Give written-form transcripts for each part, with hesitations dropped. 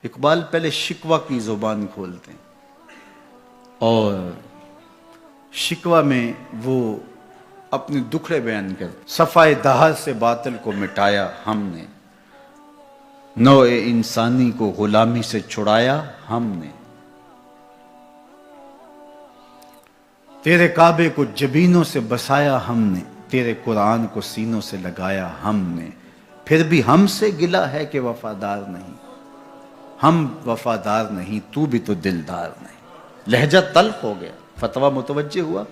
اقبال پہلے شکوہ کی زبان کھولتے ہیں اور شکوہ میں وہ اپنے دکھڑے بیان کرتے. صفائے دہر سے باطل کو مٹایا ہم نے، نوع انسانی کو غلامی سے چھڑایا ہم نے، تیرے کعبے کو جبینوں سے بسایا ہم نے، تیرے قرآن کو سینوں سے لگایا ہم نے، پھر بھی ہم سے گلہ ہے کہ وفادار نہیں. ہم وفادار نہیں، تو بھی تو دلدار نہیں. لہجہ تلخ ہو گیا، فتویٰ متوجہ ہوا،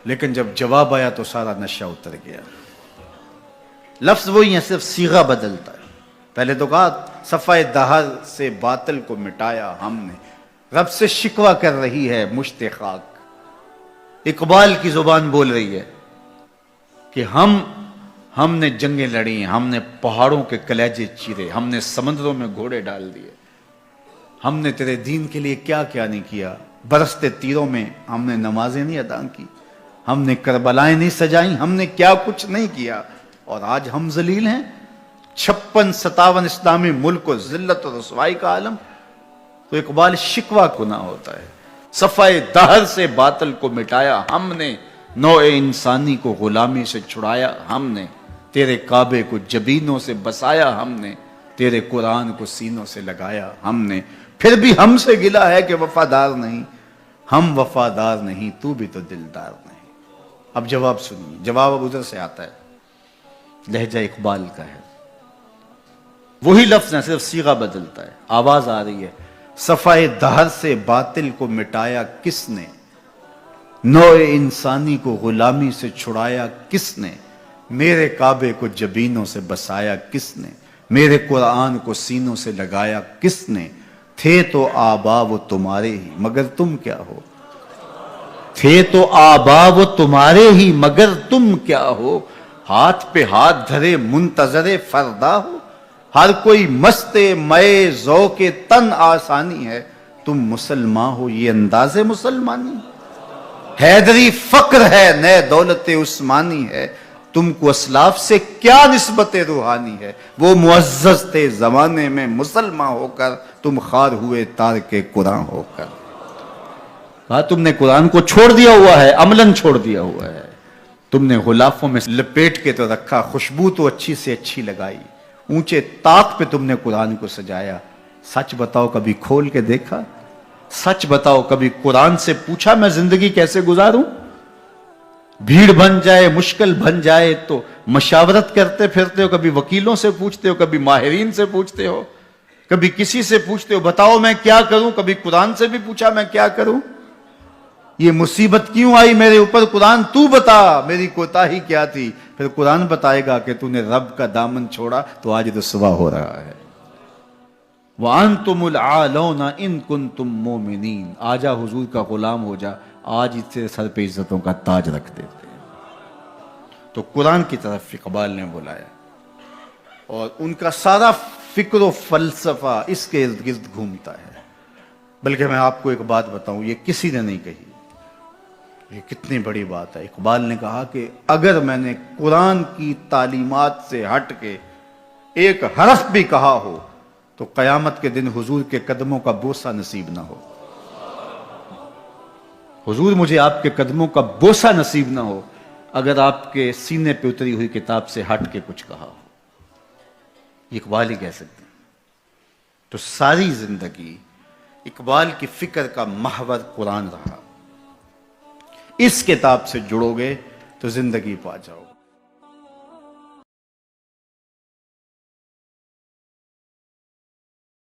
لیکن جب جواب آیا تو سارا نشہ اتر گیا. لفظ وہی ہے، صرف صیغہ بدلتا ہے. پہلے تو کہا صفائے دہر سے باطل کو مٹایا ہم نے. رب سے شکوہ کر رہی ہے مشت خاک. اقبال کی زبان بول رہی ہے کہ ہم نے جنگیں لڑی، ہم نے پہاڑوں کے کلیجے چیرے، ہم نے سمندروں میں گھوڑے ڈال دیے، ہم نے تیرے دین کے لیے کیا کیا نہیں کیا. برستے تیروں میں ہم نے نمازیں نہیں ادا کی، ہم نے کربلائیں نہیں سجائیں، ہم نے کیا کچھ نہیں کیا، اور آج ہم ذلیل ہیں. 56-57 اسلامی ملک کو ذلت و رسوائی کا عالم. تو اقبال شکوہ گناہ ہوتا ہے. صفائے دہر سے باطل کو مٹایا ہم نے، نوع انسانی کو غلامی سے چھڑایا ہم نے، تیرے کعبے کو جبینوں سے بسایا ہم نے، تیرے قرآن کو سینوں سے لگایا ہم نے، پھر بھی ہم سے گلہ ہے کہ وفادار نہیں. ہم وفادار نہیں، تو بھی تو دلدار نہیں. اب جواب سنیے. جواب اب ادھر سے آتا ہے، لہجہ اقبال کا ہے، وہی لفظ ہے، صرف صیغہ بدلتا ہے. آواز آ رہی ہے. صفائے دہر سے باطل کو مٹایا کس نے، نوع انسانی کو غلامی سے چھڑایا کس نے، میرے کعبے کو جبینوں سے بسایا کس نے، میرے قرآن کو سینوں سے لگایا کس نے. تھے تو آبا وہ تمہارے ہی مگر تم کیا ہو، تھے تو آبا وہ تمہارے ہی مگر تم کیا ہو. ہاتھ پہ ہاتھ دھرے منتظر فردا ہو، ہر کوئی مست مئے ذوق تن آسانی ہے. تم مسلمان ہو یہ انداز مسلمانی، حیدری فقر ہے نئے دولت عثمانی ہے. تم کو اسلاف سے کیا نسبت روحانی ہے، وہ معزز تھے زمانے میں مسلمان ہو کر، تم خار ہوئے تارک قرآن ہو کر. کہا تم نے قرآن کو چھوڑ دیا ہوا ہے، عملاً چھوڑ دیا ہوا ہے. تم نے غلافوں میں لپیٹ کے تو رکھا، خوشبو تو اچھی سے اچھی لگائی، اونچے طاق پہ تم نے قرآن کو سجایا. سچ بتاؤ کبھی کھول کے دیکھا، سچ بتاؤ کبھی قرآن سے پوچھا میں زندگی کیسے گزاروں. بھیڑ بن جائے مشکل بن جائے تو مشاورت کرتے پھرتے ہو، کبھی وکیلوں سے پوچھتے ہو، کبھی ماہرین سے پوچھتے ہو، کبھی کسی سے پوچھتے ہو بتاؤ میں کیا کروں، کبھی قرآن سے بھی پوچھا میں کیا کروں. یہ مصیبت کیوں آئی میرے اوپر، قرآن تو بتا میری کوتاہی کیا تھی. پھر قرآن بتائے گا کہ تو نے رب کا دامن چھوڑا تو آج رسوا ہو رہا ہے. وَأَنْتُمُ الْعَالَوْنَ إِن كُنْتُم مُؤْمِنِينَ. آجا حضور کا غلام ہو جا، آج اس سے سر پہ عزتوں کا تاج رکھ دیتے. تو قرآن کی طرف اقبال نے بلایا اور ان کا سارا فکر و فلسفہ اس کے ارد گرد گھومتا ہے. بلکہ میں آپ کو ایک بات بتاؤں، یہ کسی نے نہیں کہی، یہ کتنی بڑی بات ہے. اقبال نے کہا کہ اگر میں نے قرآن کی تعلیمات سے ہٹ کے ایک حرف بھی کہا ہو تو قیامت کے دن حضور کے قدموں کا بوسہ نصیب نہ ہو. حضور مجھے آپ کے قدموں کا بوسہ نصیب نہ ہو اگر آپ کے سینے پہ اتری ہوئی کتاب سے ہٹ کے کچھ کہا ہو. یہ اقبال ہی کہہ سکتے ہیں. تو ساری زندگی اقبال کی فکر کا محور قرآن رہا. اس کتاب سے جڑو گے تو زندگی پا جاؤ گے.